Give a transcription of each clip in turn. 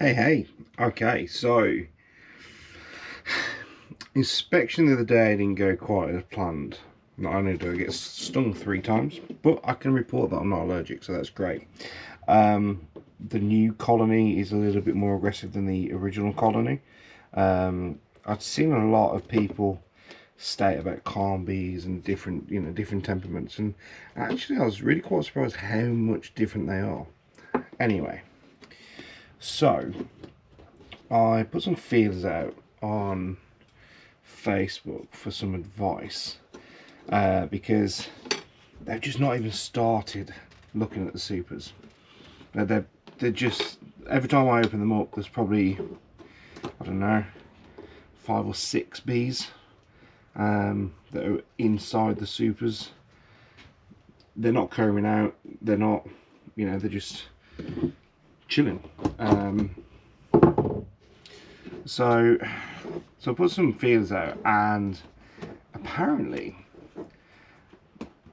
Hey, okay, so inspection the other day didn't go quite as planned. Not only do I get stung 3 times, but I can report that I'm not allergic, so that's great. The new colony is a little bit more aggressive than the original colony. I've seen a lot of people state about calm bees and different temperaments, and actually I was really quite surprised how much different they are. Anyway, so I put some feelers out on Facebook for some advice because they've just not even started looking at the supers. They're just, every time I open them up, there's probably, I don't know, 5 or 6 bees that are inside the supers. They're not combing out, they're not, they're just chilling. So I put some feelers out, and apparently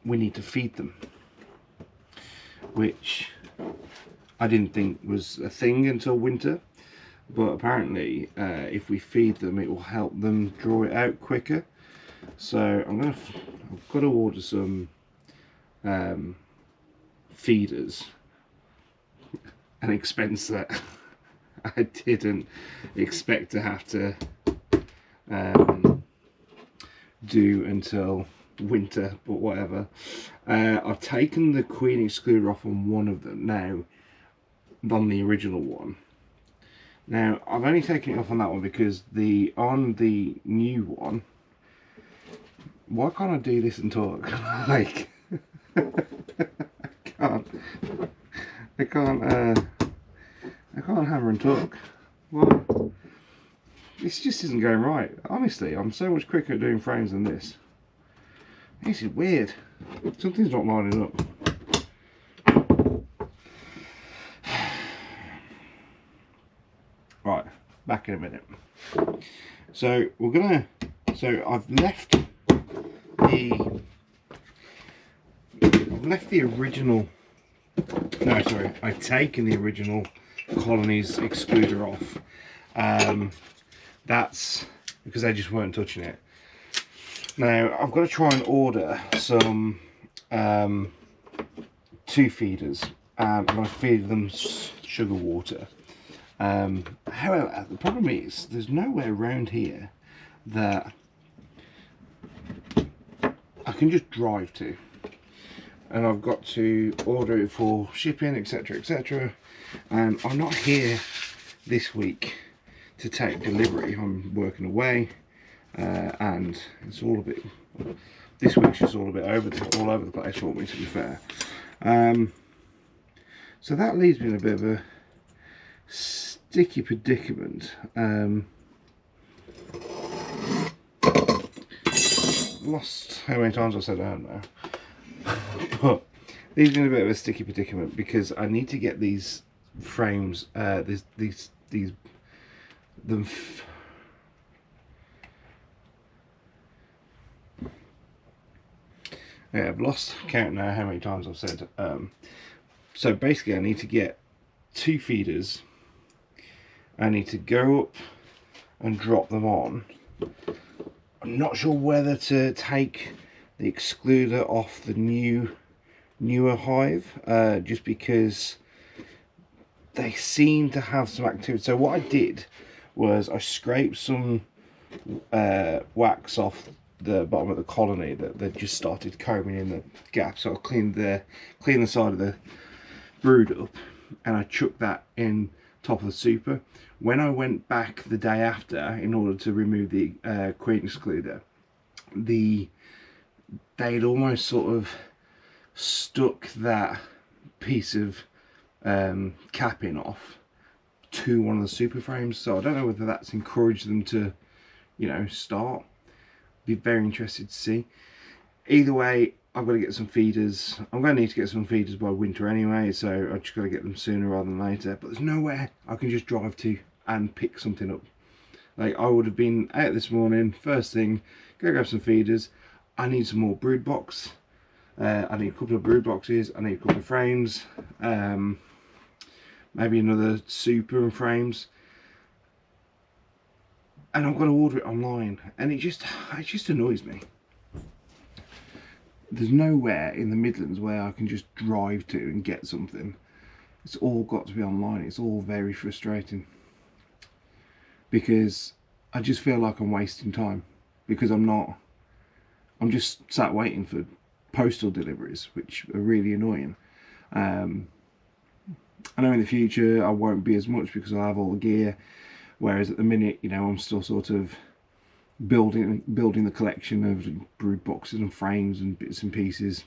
we need to feed them, which I didn't think was a thing until winter, but apparently if we feed them it will help them draw it out quicker. So I've got to order some feeders, an expense that I didn't expect to have to do until winter, but whatever. I've taken the queen excluder off on one of them now, on the original one. Now I've only taken it off on that one because on the new one, why can't I do this and talk? Like I can't hammer and talk. Well, this just isn't going right. Honestly, I'm so much quicker at doing frames than this. This is weird. Something's not lining up. Right, back in a minute. So I've left the original. No, sorry, I've taken the original colony's excluder off. That's because they just weren't touching it. Now I've got to try and order some 2 feeders, and I'm going to feed them sugar water. However, the problem is there's nowhere around here that I can just drive to, and I've got to order it for shipping, etc, etc, and I'm not here this week to take delivery. I'm working away, and it's all a bit, this week's just all a bit all over the place for me, to be fair. So that leaves me in a bit of a sticky predicament. Lost how many times I said I don't know. But leaves me in a bit of a sticky predicament because I need to get these frames, yeah, I've lost count now how many times I've said. So basically I need to get 2 feeders. I need to go up and drop them on. I'm not sure whether to take the excluder off the newer Hive, just because they seem to have some activity. So what I did was I scraped some wax off the bottom of the colony that they just started combing in the gap. So I cleaned the side of the brood up, and I chucked that in top of the super. When I went back the day after in order to remove the queen excluder, they'd almost sort of stuck that piece of capping off to one of the super frames. So I don't know whether that's encouraged them to, start. Be very interested to see. Either way, I've got to get some feeders. I'm going to need to get some feeders by winter anyway, so I've just got to get them sooner rather than later. But there's nowhere I can just drive to and pick something up. Like, I would have been out this morning, first thing, go grab some feeders. I need some more brood box. I need a couple of brood boxes. I need a couple of frames. maybe another super and frames, and I've got to order it online, and it just annoys me. There's nowhere in the Midlands where I can just drive to and get something. It's all got to be online. It's all very frustrating, because I just feel like I'm wasting time, because I'm just sat waiting for postal deliveries, which are really annoying. I know in the future I won't be as much, because I'll have all the gear, whereas at the minute, you know, I'm still sort of building the collection of brood boxes and frames and bits and pieces.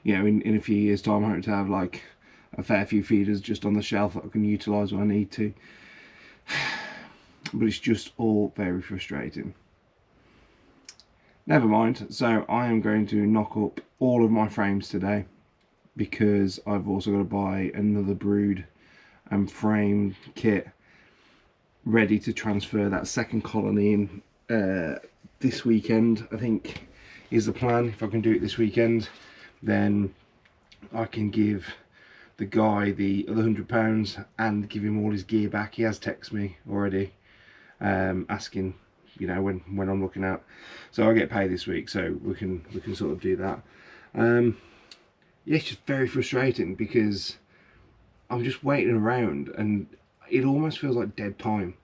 You know, in a few years' time I hope to have like a fair few feeders just on the shelf that I can utilise when I need to. But it's just all very frustrating. Never mind. So I am going to knock up all of my frames today, because I've also got to buy another brood and frame kit ready to transfer that second colony in this weekend, I think is the plan. If I can do it this weekend, then I can give the guy the other £100 and give him all his gear back. He has texted me already asking, you know, when I'm looking out. So I get paid this week, so we can sort of do that. Yeah, it's just very frustrating, because I'm just waiting around and it almost feels like dead time.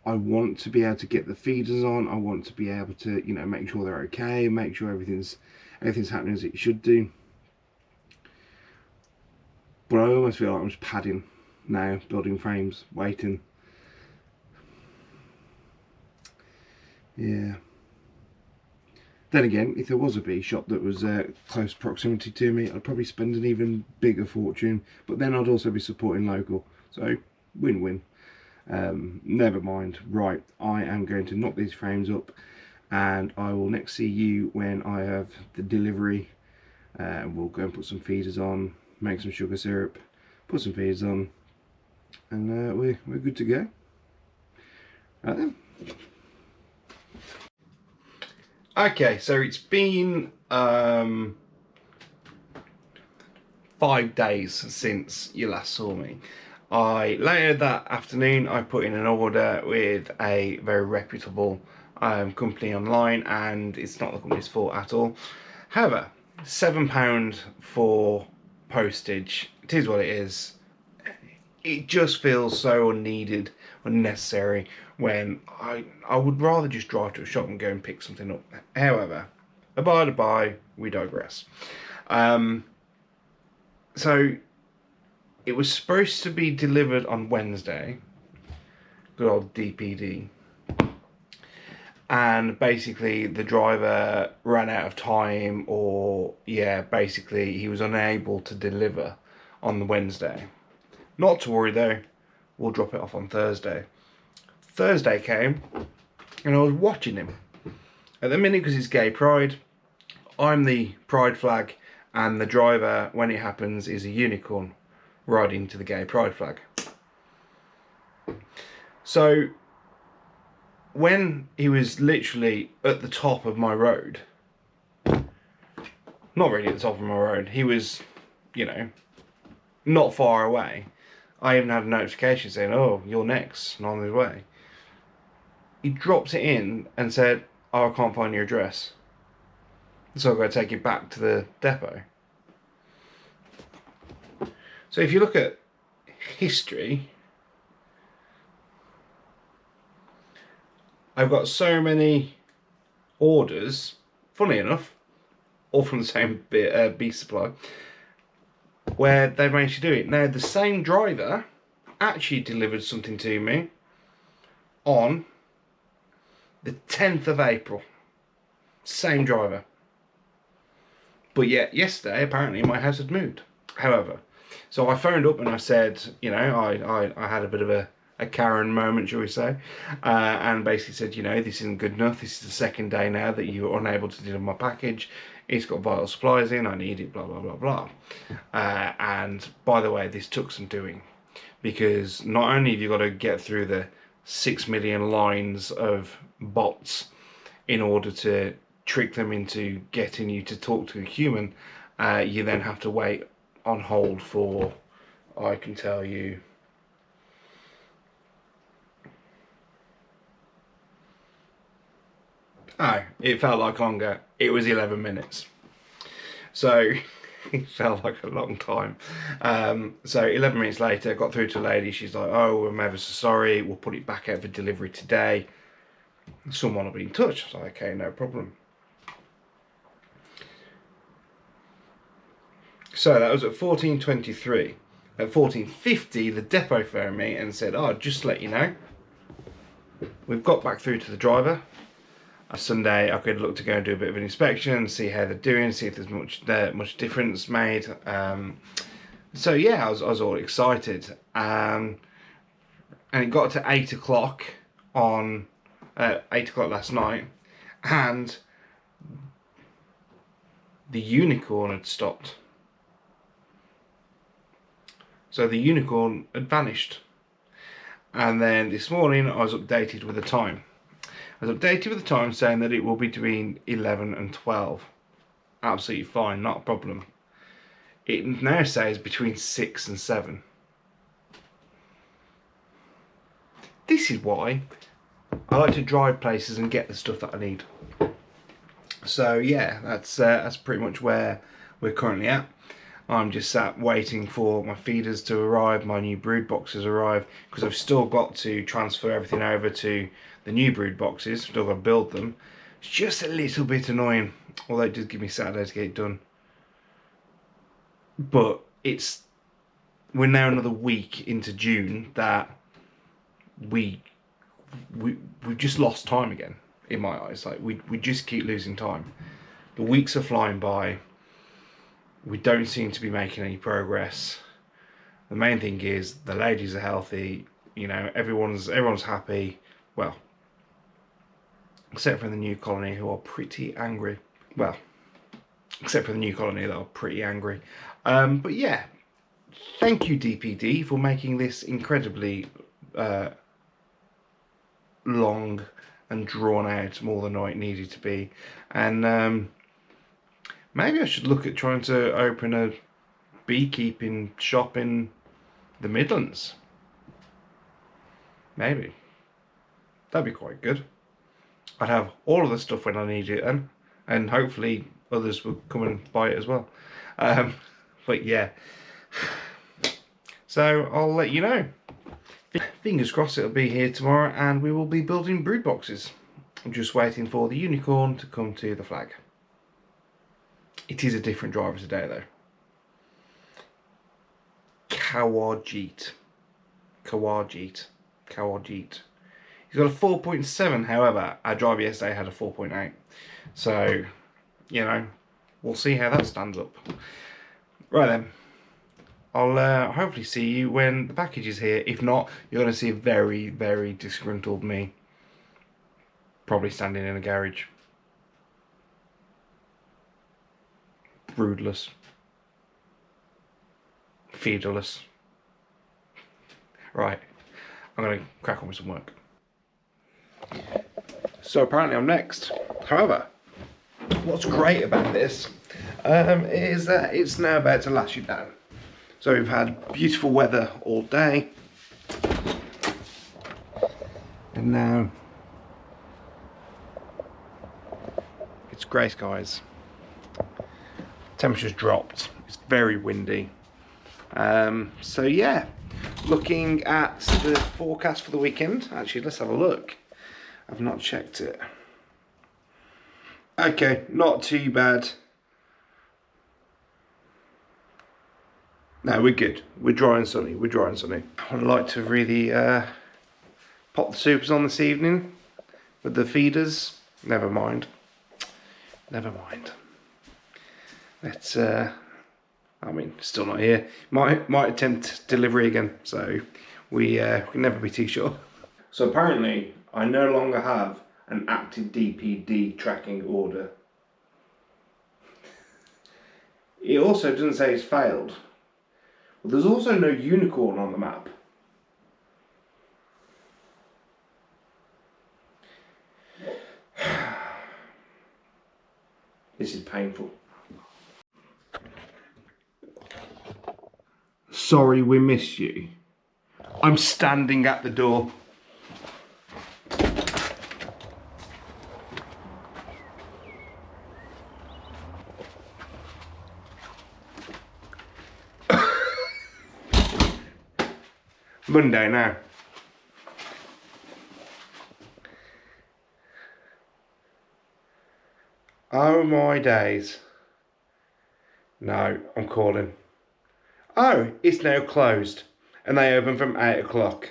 I want to be able to get the feeders on. I want to be able to, you know, make sure they're okay, make sure everything's happening as it should do. But I almost feel like I'm just padding now, building frames, waiting. Yeah. Then again, if there was a bee shop that was close proximity to me, I'd probably spend an even bigger fortune, but then I'd also be supporting local. So win-win. Never mind. Right, I am going to knock these frames up, and I will next see you when I have the delivery. We'll go and put some feeders on, make some sugar syrup, put some feeders on, and we're good to go. Right then. Okay, so it's been 5 days since you last saw me. Later that afternoon I put in an order with a very reputable company online, and it's not the company's fault at all. However, £7 for postage, it is what it is. It just feels so unneeded, unnecessary, when I would rather just drive to a shop and go and pick something up. However, by the by, we digress. So it was supposed to be delivered on Wednesday, good old DPD, and basically the driver ran out of time, or yeah, basically he was unable to deliver on the Wednesday. Not to worry though, we'll drop it off on Thursday. Thursday came, and I was watching him. At the minute, because it's Gay Pride, I'm the pride flag, and the driver, when it happens, is a unicorn riding to the Gay Pride flag. So when he was literally at the top of my road, not really at the top of my road, he was, you know, not far away. I even had a notification saying, oh, you're next and on his way. He drops it in and said, oh, I can't find your address, so I've got to take it back to the depot. So if you look at history, I've got so many orders, funny enough, all from the same bee supply, where they've managed to do it. Now, the same driver actually delivered something to me on the 10th of April. Same driver. But yet, yesterday, apparently, my house had moved. However, so I phoned up and I said, you know, I had a bit of a Karen moment, shall we say, and basically said, you know, this isn't good enough. This is the second day now that you're unable to deliver my package. It's got vital supplies in. I need it, blah, blah, blah, blah. And by the way, this took some doing, because not only have you got to get through the 6 million lines of bots in order to trick them into getting you to talk to a human, you then have to wait on hold for I can tell you it felt like longer. It was 11 minutes. So it felt like a long time. So 11 minutes later, I got through to a lady. She's like, oh, I'm ever so sorry. We'll put it back out for delivery today. Someone will be in touch. I was like, okay, no problem. So that was at 14:23. At 14:50, the depot phoned me and said, oh, just to let you know, we've got back through to the driver. Sunday I could look to go and do a bit of an inspection, see how they're doing, see if there's much difference made. So yeah, I was all excited. And it got to 8 o'clock on 8 o'clock last night, and the unicorn had stopped. So the unicorn had vanished. And then this morning I was updated with the time. I was updated with the time saying that it will be between 11 and 12. Absolutely fine, not a problem. It now says between 6 and 7. This is why I like to drive places and get the stuff that I need. So yeah, that's pretty much where we're currently at. I'm just sat waiting for my feeders to arrive, my new brood boxes arrive, because I've still got to transfer everything over to the new brood boxes. Still got to build them. It's just a little bit annoying, although it does give me Saturday to get it done. But we're now another week into June that we've just lost time again in my eyes. Like we just keep losing time. The weeks are flying by. We don't seem to be making any progress. The main thing is the ladies are healthy. You know, everyone's happy. Well, except for the new colony, who are pretty angry. Well, except for the new colony that are pretty angry. But yeah, thank you DPD for making this incredibly long and drawn out, more than it needed to be. And maybe I should look at trying to open a beekeeping shop in the Midlands. Maybe. That'd be quite good. I'd have all of the stuff when I need it then, and hopefully others will come and buy it as well. But yeah. So I'll let you know. Fingers crossed it'll be here tomorrow and we will be building brood boxes. I'm just waiting for the unicorn to come to the flag. It is a different driver today though. Kawajit. He's got a 4.7, however, our driver yesterday had a 4.8. So, you know, we'll see how that stands up. Right then. I'll hopefully see you when the package is here. If not, you're going to see a very, very disgruntled me. Probably standing in a garage. Broodless. Feederless. Right, I'm going to crack on with some work. So apparently I'm next. However, what's great about this is that it's now about to last you down. So we've had beautiful weather all day. And now it's grey skies. Temperature's dropped. It's very windy. So yeah, looking at the forecast for the weekend. Actually, let's have a look. I've not checked it. Okay, not too bad. No, we're good. We're dry and sunny. We're dry and sunny. I would like to really pop the supers on this evening with the feeders. Never mind. Never mind. Let's. I mean, still not here. Might attempt delivery again. So we can never be too sure. So apparently, I no longer have an active DPD tracking order. It also doesn't say it's failed. Well, there's also no unicorn on the map. This is painful. Sorry we missed you. I'm standing at the door. Monday now. Oh my days. No, I'm calling. Oh, it's now closed. And they open from 8 o'clock.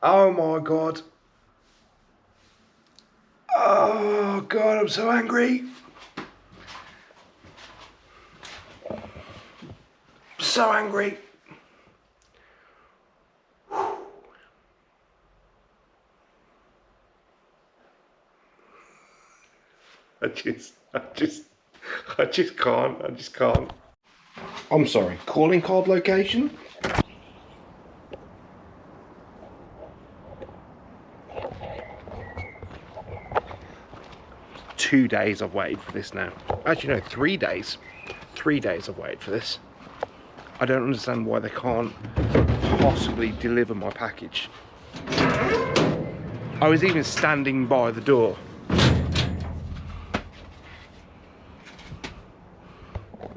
Oh my God. Oh God, I'm so angry. So angry. I just can't. I'm sorry, calling card location? Two days I've waited for this now. Actually no, 3 days. 3 days I've waited for this. I don't understand why they can't possibly deliver my package. I was even standing by the door.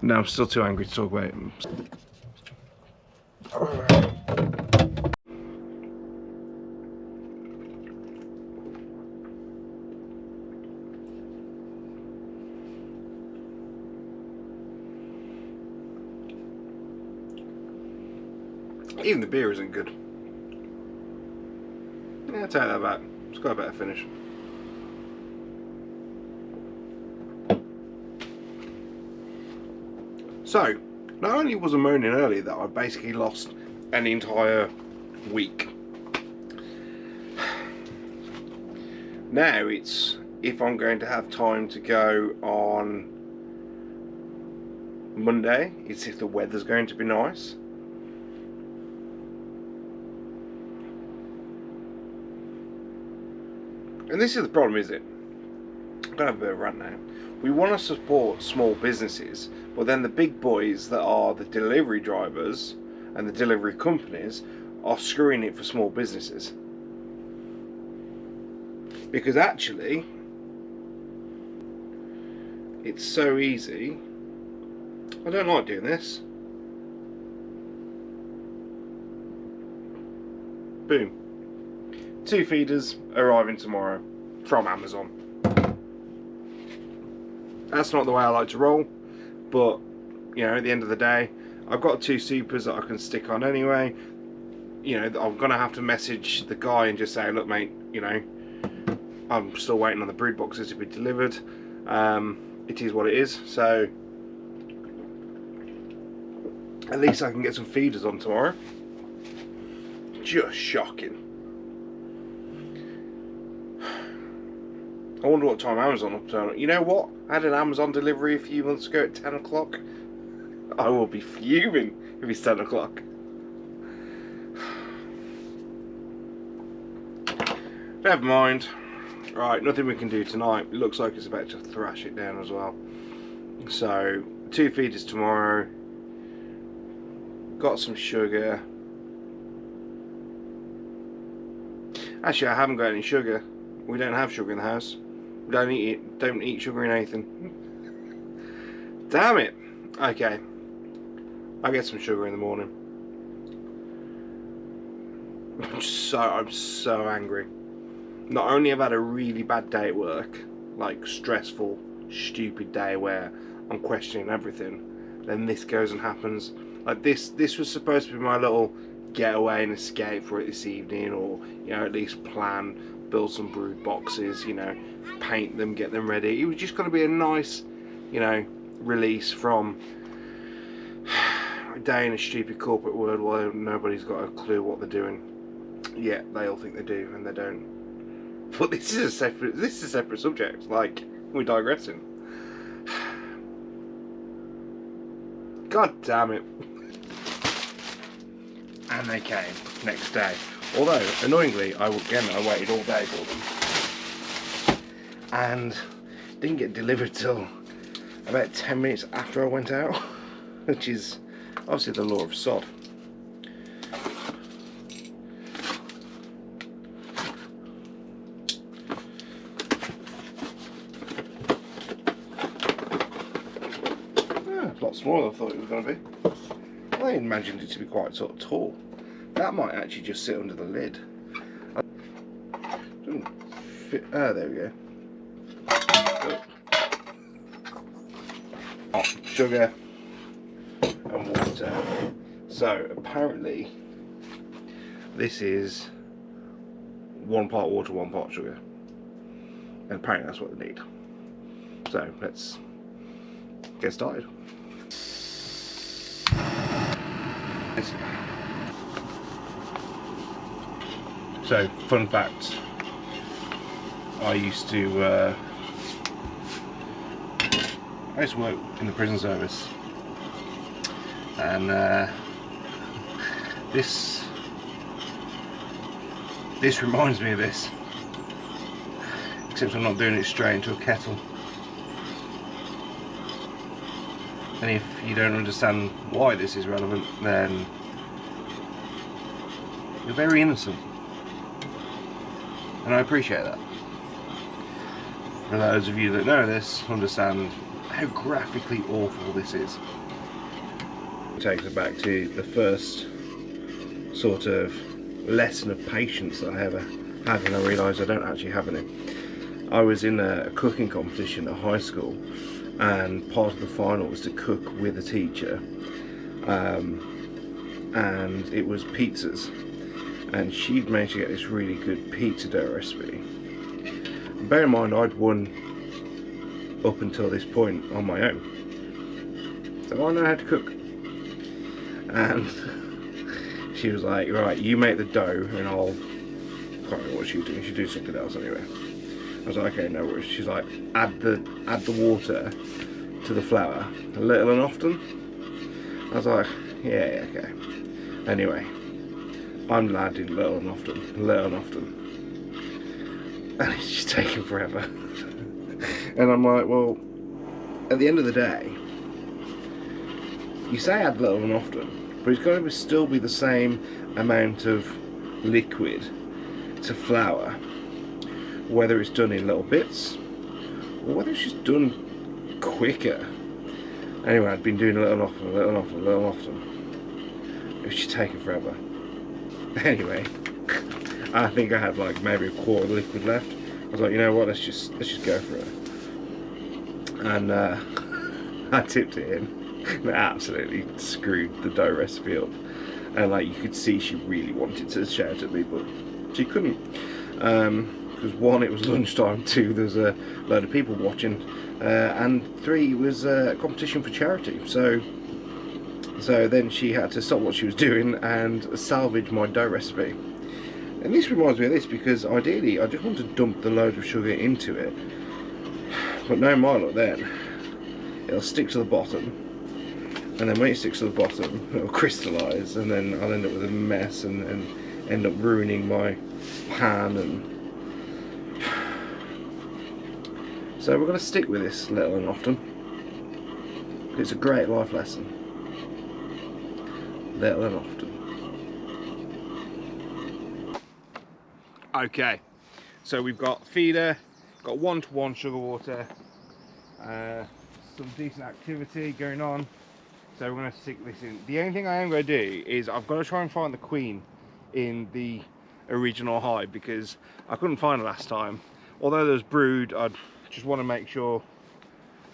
No, I'm still too angry to talk about it. Even the beer isn't good. Yeah, I'll take that back. It's got a better finish. So, not only was I moaning earlier that I basically lost an entire week. Now it's if I'm going to have time to go on Monday, it's if the weather's going to be nice. And this is the problem, is it? I'm gonna have a bit of a rant now. We want to support small businesses, but then the big boys that are the delivery drivers and the delivery companies are screwing it for small businesses. Because actually, it's so easy. I don't like doing this. Boom. 2 feeders arriving tomorrow from Amazon. That's not the way I like to roll, but you know, at the end of the day, I've got 2 supers that I can stick on anyway. You know, I'm gonna have to message the guy and just say, look mate, you know, I'm still waiting on the brood boxes to be delivered. It is what it is, so at least I can get some feeders on tomorrow. Just shocking. I wonder what time Amazon will turn up. You know what? I had an Amazon delivery a few months ago at 10 o'clock. I will be fuming if it's 10 o'clock. Never mind. Right, nothing we can do tonight. It looks like it's about to thrash it down as well. So, 2 feeders tomorrow. Got some sugar. Actually, I haven't got any sugar. We don't have sugar in the house. We don't eat it. Don't eat sugar in anything. Damn it. Okay. I'll get some sugar in the morning. I'm so angry. Not only have I had a really bad day at work, like stressful, stupid day where I'm questioning everything, then this goes and happens. Like this was supposed to be my little getaway and escape for it this evening, or you know, at least plan, build some brood boxes, you know, paint them, get them ready. It was just going to be a nice, you know, release from a day in a stupid corporate world where nobody's got a clue what they're doing. Yeah, they all think they do and they don't. But this is a separate subject. Like, we're digressing. God damn it. And they came next day. Although, annoyingly, I waited all day for them. and didn't get delivered till about 10 minutes after I went out, which is obviously the law of sod. A lot smaller than I thought it was going to be. I imagined it to be quite sort of tall. That might actually just sit under the lid. Doesn't fit. Ah, there we go. Hot sugar and water. So apparently this is 1 part water, 1 part sugar. And apparently that's what they need. So let's get started. So, fun fact, I used to work in the prison service, and this reminds me of this, except I'm not doing it straight into a kettle. And if you don't understand why this is relevant, then you're very innocent. And I appreciate that. For those of you that know this, understand how graphically awful this is. It takes us back to the first sort of lesson of patience that I ever had when I realised I don't actually have any. I was in a cooking competition at high school, and part of the final was to cook with a teacher, and it was pizzas, and she'd managed to get this really good pizza dough recipe. And bear in mind, I'd won up until this point on my own, so I know how to cook. And she was like, right, you make the dough and I can't remember what she was doing, she'd do something else anyway. I was like, okay, no worries. She's like, add the water to the flour, little and often. I was like, yeah, okay. Anyway, I'm adding little and often, and it's just taking forever. And I'm like, well, at the end of the day, you say add little and often, but it's got to still be the same amount of liquid to flour, whether it's done in little bits or whether it's just done quicker. Anyway, I'd been doing a little often. It was just taking forever. Anyway, I think I had like maybe a quarter of the liquid left. I was like, you know what, let's just go for it. And I tipped it in. And it absolutely screwed the dough recipe up. And like, you could see she really wanted to shout at me, but she couldn't. Because 1, it was lunchtime, 2, there was a load of people watching, and 3, it was a competition for charity. So then she had to stop what she was doing and salvage my dough recipe. And this reminds me of this, because ideally I just want to dump the load of sugar into it, but no, my luck then, it'll stick to the bottom, and then when it sticks to the bottom, it'll crystallise, and then I'll end up with a mess and end up ruining my pan. And so we're going to stick with this little and often. It's a great life lesson. Little and often. Okay, so we've got feeder, got 1-to-1 sugar water, some decent activity going on. So we're going to stick this in. The only thing I am going to do is I've got to try and find the queen in the original hive, because I couldn't find her last time. Although there's brood, I just want to make sure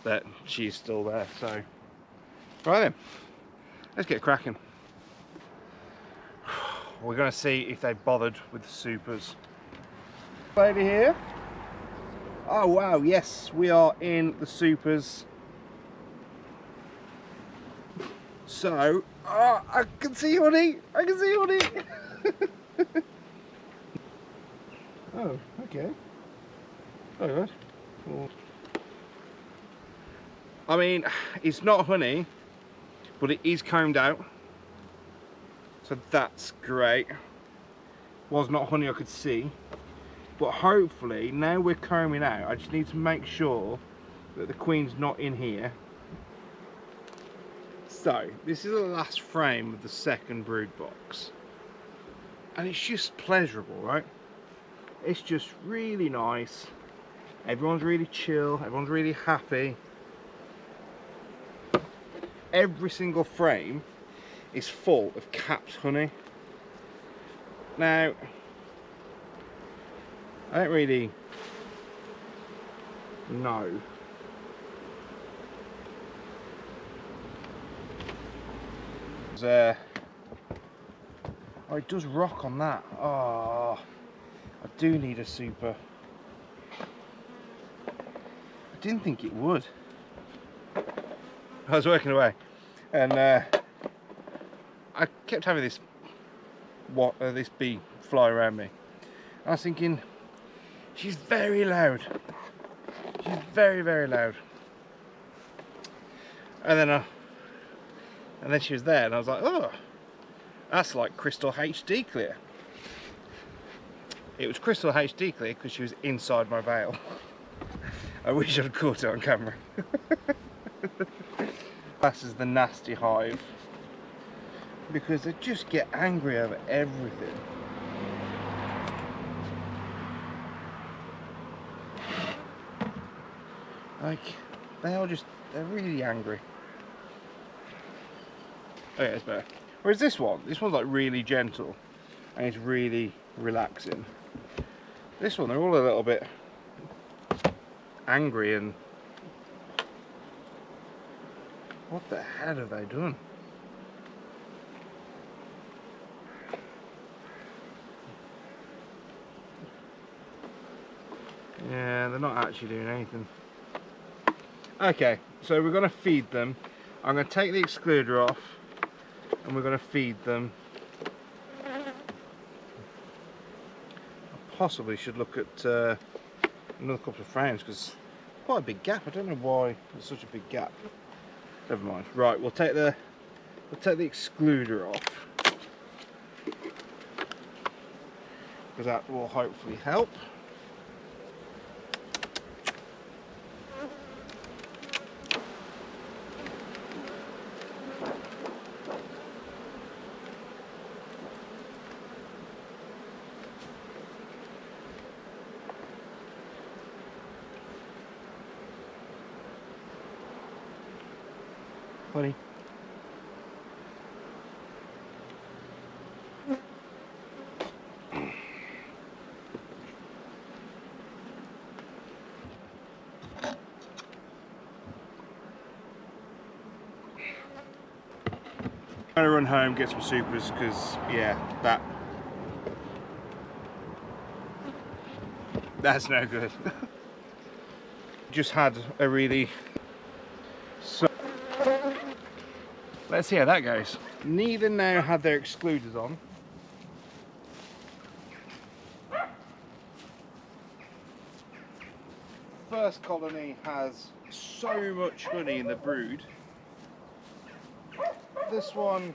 that she's still there. So, right then, let's get cracking. We're going to see if they bothered with the supers. Lady here. Oh wow, yes, we are in the supers. So, I can see honey. I can see honey. Oh, okay. Oh, good. Cool. I mean, it's not honey, but it is combed out. So that's great. Was not honey I could see. But hopefully, now we're combing out, I just need to make sure that the queen's not in here. So, this is the last frame of the second brood box. And it's just pleasurable, right? It's just really nice. Everyone's really chill, everyone's really happy. Every single frame is full of capped honey. Now, I don't really know. Oh, it does rock on that. Oh, I do need a super. I didn't think it would. I was working away, and I kept having this this bee fly around me. I was thinking, she's very loud. She's very, very loud. And then she was there, and I was like, oh, that's like crystal HD clear. It was crystal HD clear because she was inside my veil. I wish I'd caught it on camera. This is the nasty hive, because they just get angry over everything. Like, they're really angry. Okay, it's better. Whereas this one's like really gentle and it's really relaxing. This one, they're all a little bit angry and what the hell have they done? Yeah, they're not actually doing anything. Okay, so we're going to feed them. I'm going to take the excluder off and we're going to feed them. I possibly should look at another couple of frames because quite a big gap. I don't know why there's such a big gap. Never mind. Right, we'll take the excluder off because that will hopefully help. Buddy. I'm gonna run home, get some supers, because yeah, that's no good. Just had a really let's see how that goes. Neither now had their excluders on. First colony has so much honey in the brood. This one,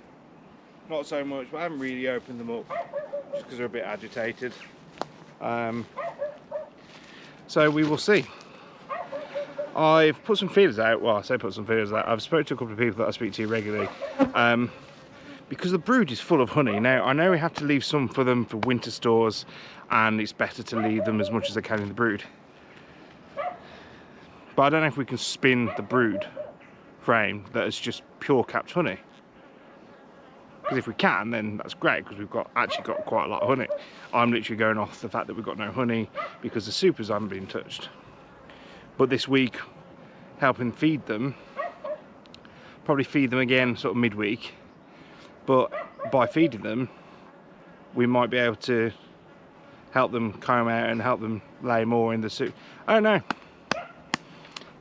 not so much, but I haven't really opened them up just because they're a bit agitated. So we will see. I've put some feelers out. Well, I say put some feelers out. I've spoken to a couple of people that I speak to regularly, because the brood is full of honey. Now, I know we have to leave some for them for winter stores, and it's better to leave them as much as they can in the brood. But I don't know if we can spin the brood frame that is just pure capped honey. Because if we can, then that's great, because we've actually got quite a lot of honey. I'm literally going off the fact that we've got no honey because the supers haven't been touched. But this week, helping feed them, probably feed them again sort of midweek. But by feeding them, we might be able to help them comb out and help them lay more in the soup. I don't know.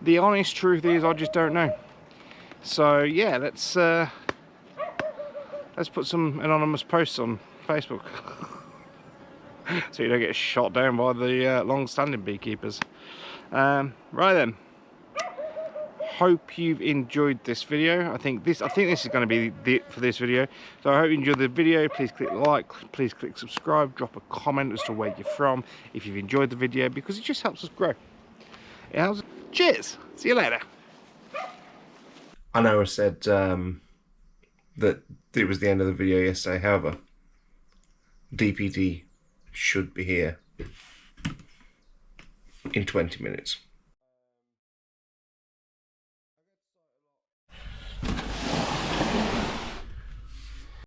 The honest truth is, I just don't know. So yeah, let's put some anonymous posts on Facebook so you don't get shot down by the long-standing beekeepers. Right then, hope you've enjoyed this video. I think this is going to be it for this video. So I hope you enjoyed the video. Please click like, please click subscribe, drop a comment as to where you're from if you've enjoyed the video, because it just helps us grow. It helps. Cheers. See you later. I know I said that it was the end of the video yesterday. However, DPD should be here in 20 minutes.